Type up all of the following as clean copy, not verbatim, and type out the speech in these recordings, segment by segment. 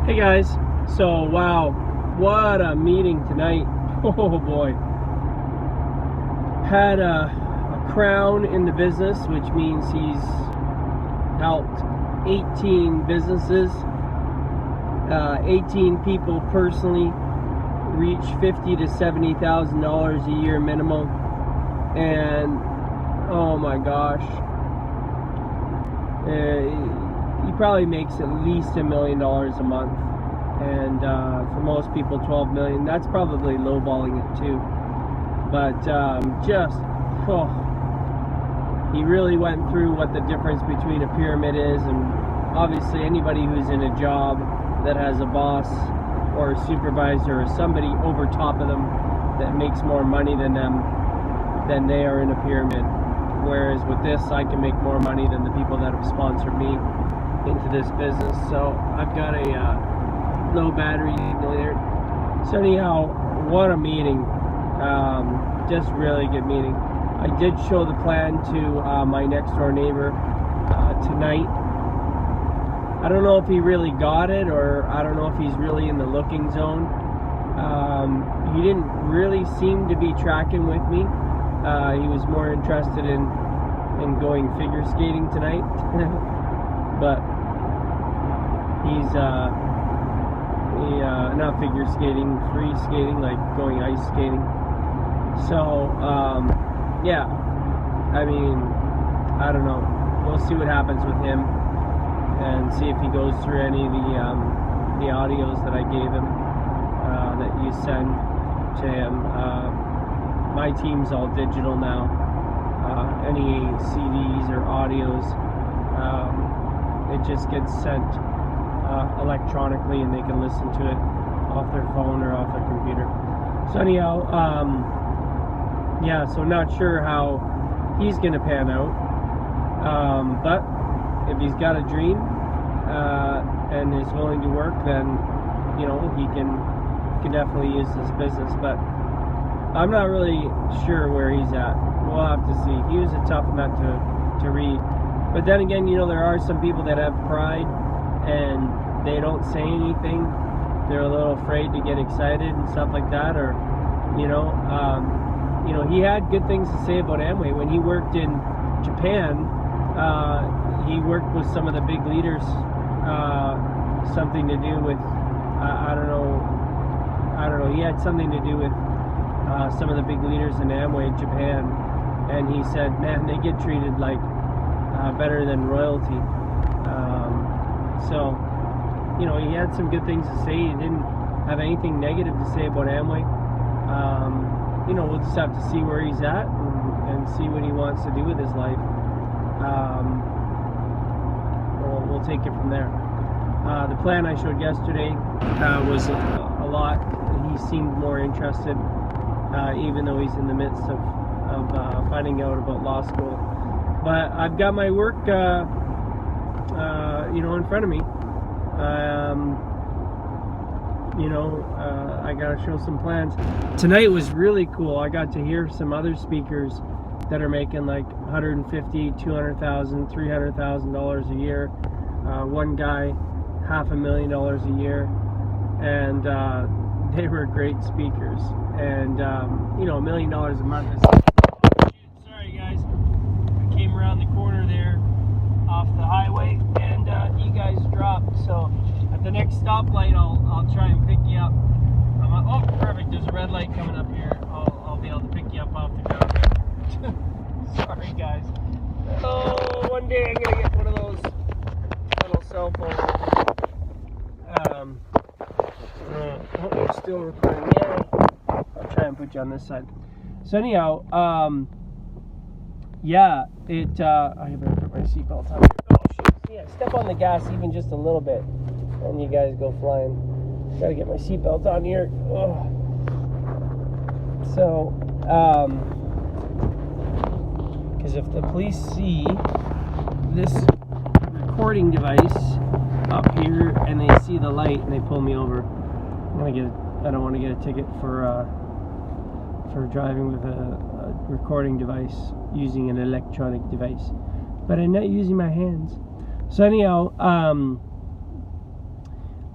Hey guys, so wow, what a meeting tonight. Oh boy. Had a crown in the business, which means he's helped 18 businesses, 18 people personally reach $50,000 to $70,000 a year minimum. And oh my gosh, he probably makes at least $1 million a month, and for most people 12 million. That's probably lowballing it too, but he really went through what the difference between a pyramid is. And obviously anybody who's in a job that has a boss or a supervisor or somebody over top of them that makes more money than them, then they are in a pyramid. Whereas with this, I can make more money than the people that have sponsored me into this business. So I've got a low battery there. So anyhow, what a meeting. Just really good meeting. I did show the plan to my next door neighbor tonight. I don't know if he really got it, or I don't know if he's really in the looking zone. He didn't really seem to be tracking with me. He was more interested in going figure skating tonight. But he's not figure skating, free skating, like going ice skating. So yeah, I mean, I don't know, we'll see what happens with him and see if he goes through any of the audios that I gave him, that you send to him. My team's all digital now. Any CDs or audios, it just gets sent electronically, and they can listen to it off their phone or off their computer. So anyhow, yeah, so not sure how he's going to pan out, but if he's got a dream and is willing to work, then he can definitely use this business. But I'm not really sure where he's at. We'll have to see. He was a tough nut to read. But then again, there are some people that have pride and they don't say anything. They're a little afraid to get excited and stuff like that. Or, he had good things to say about Amway. When he worked in Japan, he worked with some of the big leaders, something to do with, I don't know, he had something to do with some of the big leaders in Amway Japan, and he said, man, they get treated like better than royalty. So he had some good things to say. He didn't have anything negative to say about Amway. We'll just have to see where he's at and see what he wants to do with his life. We'll take it from there. The plan I showed yesterday was a lot. He seemed more interested, even though he's in the midst of finding out about law school. But I've got my work, in front of me. I got to show some plans. Tonight was really cool. I got to hear some other speakers that are making like $150,000, $200,000, $300,000 a year. One guy, $500,000 a year, and they were great speakers. And $1 million a month is. Sorry guys, I came around the corner there off the highway, and you guys dropped. So at the next stoplight, I'll try and pick you up. Oh, perfect. There's a red light coming up here. I'll be able to pick you up off the ground. Sorry guys. Oh, one day I'm gonna get one of those little cell phones. We're still recording. Yeah. I'll try and put you on this side. So anyhow, yeah, I better put my seatbelt on. Oh shit! Yeah, step on the gas even just a little bit, and you guys go flying. Gotta get my seatbelt on here. Ugh. So, because if the police see this recording device up here and they see the light and they pull me over, I don't want to get a ticket for driving with a recording device using an electronic device. But I'm not using my hands. So anyhow,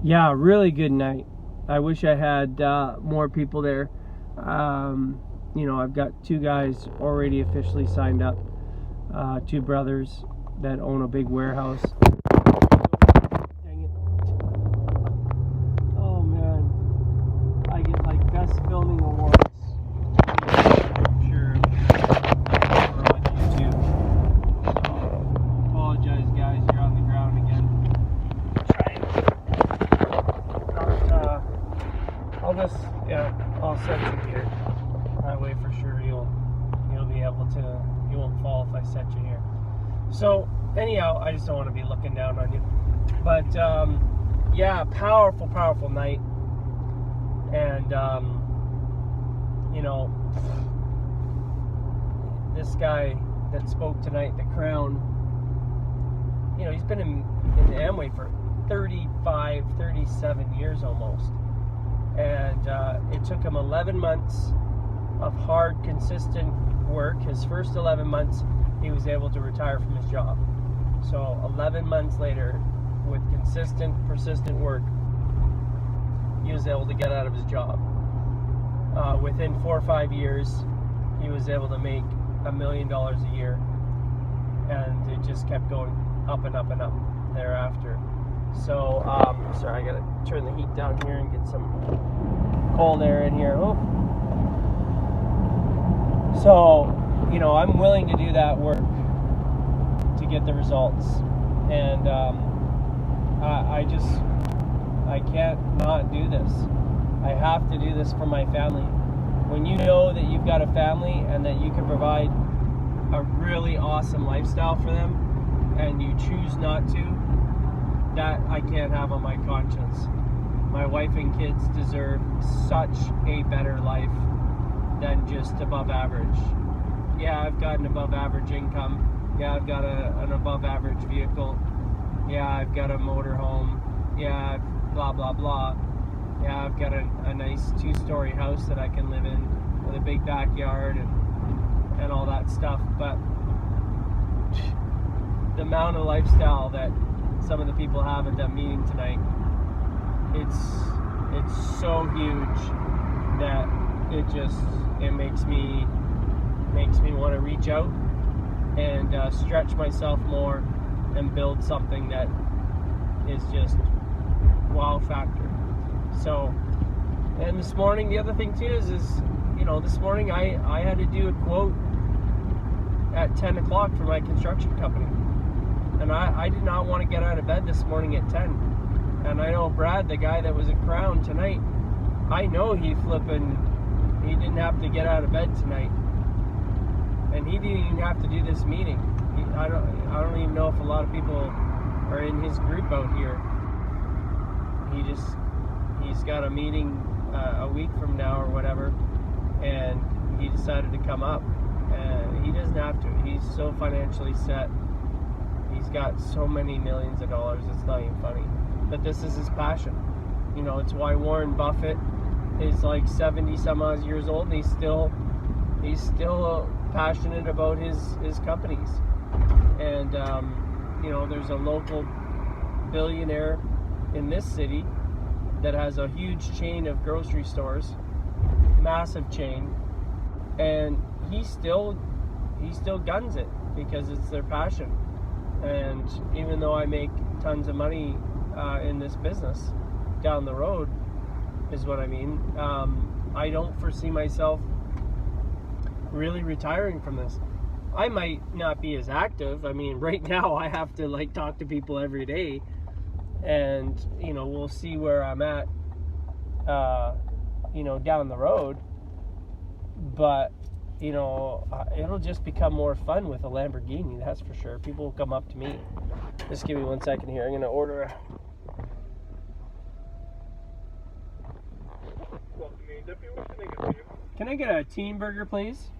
yeah, really good night. I wish I had more people there. I've got 2 guys already officially signed up, 2 brothers that own a big warehouse. Dang it. Oh man, I get like best filming awards. Sure, over on YouTube. So, apologize guys, you're on the ground again. I'll set you here. That way for sure you'll be able to, you won't fall if I set you here. So anyhow, I just don't want to be looking down on you. But yeah, powerful night. And this guy that spoke tonight, the Crown, he's been in Amway for 37 years almost. And it took him 11 months of hard, consistent work. His first 11 months, he was able to retire from his job. So 11 months later, with consistent, persistent work, he was able to get out of his job. Within 4 or 5 years, he was able to make $1 million a year. And it just kept going up and up and up thereafter. So, sorry, I gotta turn the heat down here and get some cold air in here. Oh. So, I'm willing to do that work to get the results. And I can't not do this. I have to do this for my family. When you know that you've got a family and that you can provide a really awesome lifestyle for them, and you choose not to, that I can't have on my conscience. My wife and kids deserve such a better life than just above average. Yeah, I've got an above average income. Yeah, I've got an above average vehicle. Yeah, I've got a motorhome. Yeah, blah, blah, blah. Yeah, I've got a nice 2-story house that I can live in with a big backyard and all that stuff. But the amount of lifestyle that some of the people have at that meeting tonight, it's so huge that it makes me want to reach out and stretch myself more and build something that is just wow factor. So, and this morning, the other thing too is this morning I had to do a quote at 10 o'clock for my construction company. And I did not want to get out of bed this morning at 10. And I know Brad, the guy that was at Crown tonight, I know he didn't have to get out of bed tonight. And he didn't even have to do this meeting. I don't even know if a lot of people are in his group out here. He's got a meeting a week from now or whatever, and he decided to come up. And he doesn't have to. He's so financially set. He's got so many millions of dollars, it's not even funny. But this is his passion. It's why Warren Buffett is like 70 some odd years old, and he's still passionate about his companies. And there's a local billionaire in this city that has a huge chain of grocery stores, massive chain, and he still guns it because it's their passion. And even though I make tons of money in this business down the road, is what I mean, I don't foresee myself really retiring from this. I might not be as active. I mean, right now I have to talk to people every day, and we'll see where I'm at down the road. But it'll just become more fun with a Lamborghini, that's for sure. People will come up to me. Just give me 1 second here. I'm gonna order a... Can I get a teen burger, please?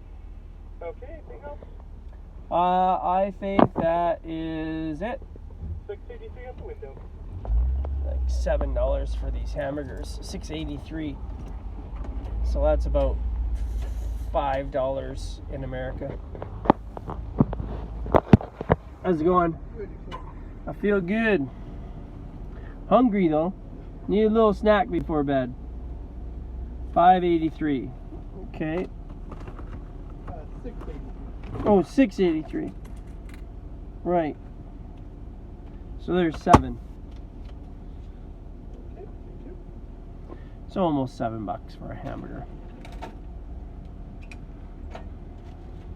Okay, anything else? I think that is it. $6.83 out the window. Like $7 for these hamburgers. $6.83. So that's about $5 in America. How's it going? I feel good. Hungry though. Need a little snack before bed. $5.83. Okay. 683. Oh, $6.83. Right. So there's 7. Okay, thank you. It's almost $7 for a hamburger.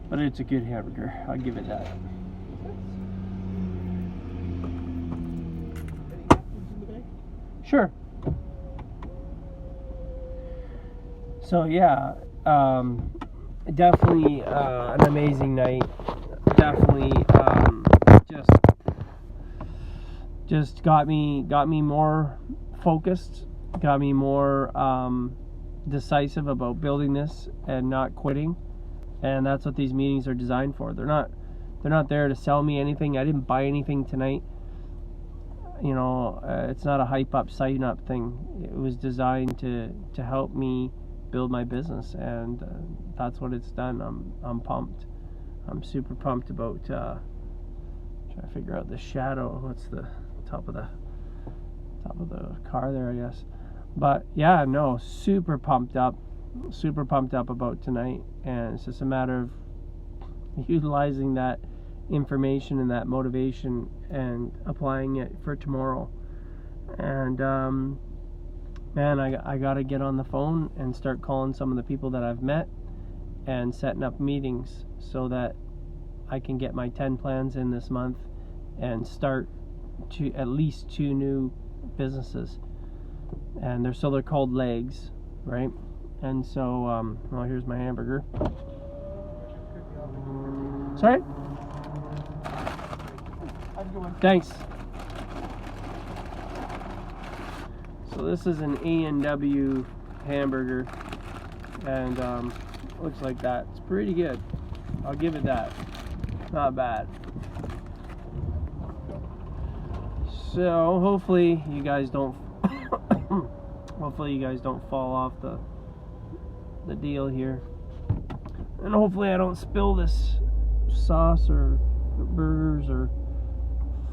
But it's a good hamburger. I'll give it that. Any napkins in the bag? Sure. So yeah, definitely an amazing night. Definitely just got me more focused, got me more decisive about building this and not quitting. And that's what these meetings are designed for. They're not there to sell me anything. I didn't buy anything tonight. You know, it's not a hype up, sign up thing. It was designed to help me build my business, and that's what it's done. I'm pumped. I'm super pumped about trying to figure out the shadow. What's the top of the car there, I guess. But yeah, no, super pumped up about tonight, and it's just a matter of utilizing that information and that motivation and applying it for tomorrow. And man, I gotta get on the phone and start calling some of the people that I've met and setting up meetings so that I can get my 10 plans in this month and start to at least 2 new businesses. And they're called legs, right? And so well, here's my hamburger. Sorry? Thanks. So this is an A&W hamburger, and looks like that. It's pretty good. I'll give it that. Not bad. So hopefully you guys don't fall off the deal here, and hopefully I don't spill this sauce or burgers or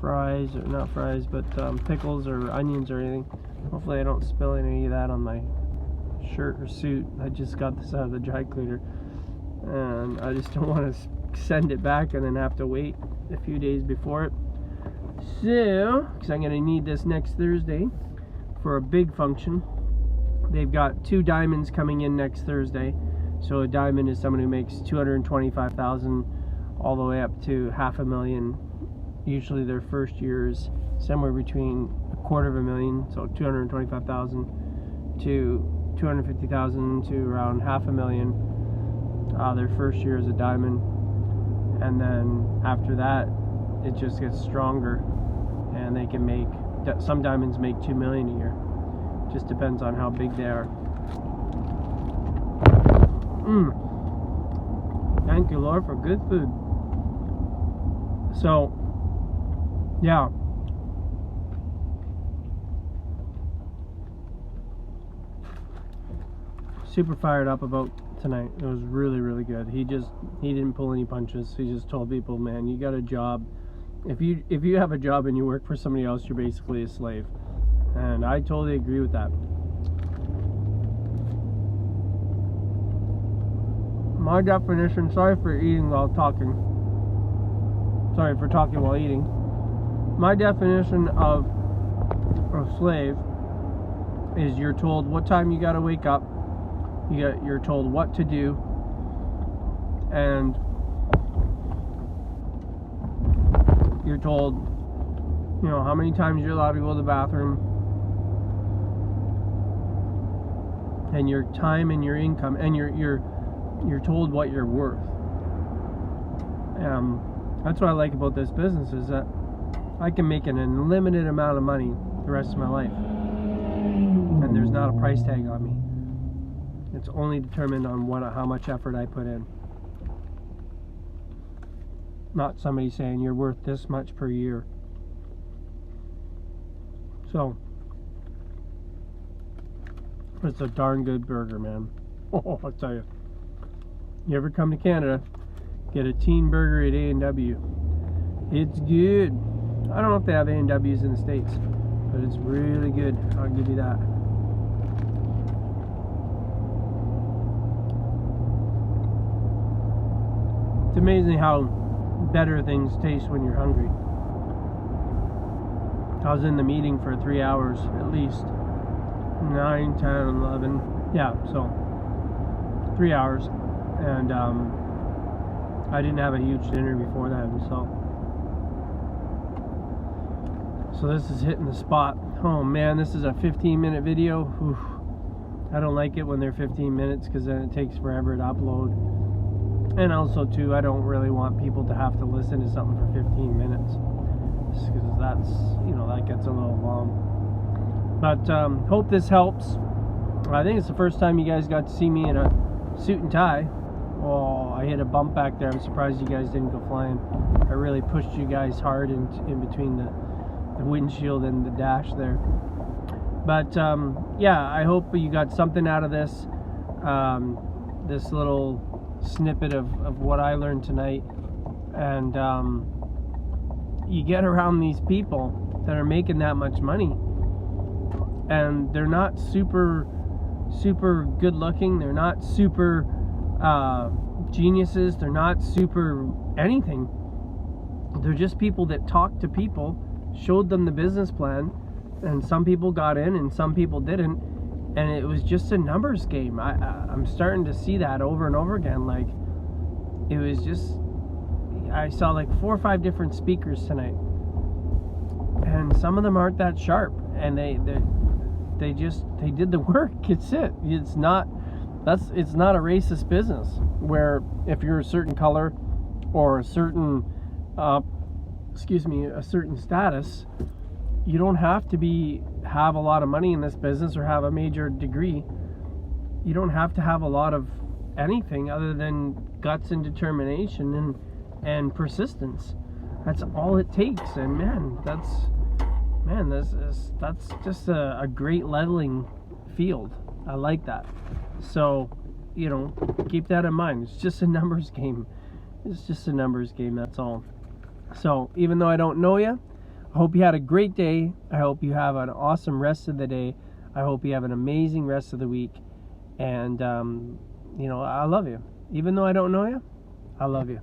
fries, or not fries, but pickles or onions or anything. Hopefully I don't spill any of that on my shirt or suit. I just got this out of the dry cleaner, and I just don't want to send it back and then have to wait a few days before it. So, because I'm going to need this next Thursday for a big function. They've got 2 diamonds coming in next Thursday. So a diamond is someone who makes $225,000 all the way up to $500,000. Usually their first year is somewhere between $250,000, so $225,000 to $250,000 to around $500,000. Their first year is a diamond, and then after that it just gets stronger, and they can make, some diamonds make $2 million a year. Just depends on how big they are. Thank you, Lord, for good food. So yeah, super fired up about tonight. It was really, really good. He didn't pull any punches. He just told people, man, you got a job. If you have a job and you work for somebody else, you're basically a slave. And I totally agree with that. My definition, sorry for eating while talking. Sorry for talking while eating. My definition of a slave is you're told what time you gotta wake up. You're told what to do, and you're told, you know, how many times you're allowed to go to the bathroom, and your time and your income, and you're told what you're worth. That's what I like about this business, is that I can make an unlimited amount of money the rest of my life, and there's not a price tag on me. It's only determined on how much effort I put in. Not somebody saying you're worth this much per year. So it's a darn good burger, man. Oh, I'll tell you. You ever come to Canada, get a teen burger at A&W. It's good. I don't know if they have A&Ws in the States. but it's really good. I'll give you that. It's amazing how better things taste when you're hungry. I was in the meeting for 3 hours at least. 9, 10, 11. Yeah, so 3 hours. And I didn't have a huge dinner before then, so this is hitting the spot. Oh man, this is a 15-minute video. Oof. I don't like it when they're 15 minutes because then it takes forever to upload. And also too, I don't really want people to have to listen to something for 15 minutes because that's, you know, that gets a little long. But hope this helps. I think it's the first time you guys got to see me in a suit and tie. Oh, I hit a bump back there. I'm surprised you guys didn't go flying. I really pushed you guys hard in between the windshield and the dash there. But yeah, I hope you got something out of this. This little snippet of what I learned tonight. And you get around these people that are making that much money, and they're not super good looking, they're not super geniuses, they're not super anything. They're just people that talked to people, showed them the business plan, and some people got in and some people didn't, and it was just a numbers game. I'm starting to see that over and over again. Like, it was just, I saw like 4 or 5 different speakers tonight, and some of them aren't that sharp, and they did the work. It's not a racist business where if you're a certain color or a certain a certain status, you don't have to have a lot of money in this business or have a major degree. You don't have to have a lot of anything other than guts and determination and persistence. That's all it takes. And that's just a great leveling field. I like that. So, you know, keep that in mind. It's just a numbers game. It's just a numbers game, that's all. So, even though I don't know you, I hope you had a great day. I hope you have an awesome rest of the day. I hope you have an amazing rest of the week. And, you know, I love you. Even though I don't know you, I love you.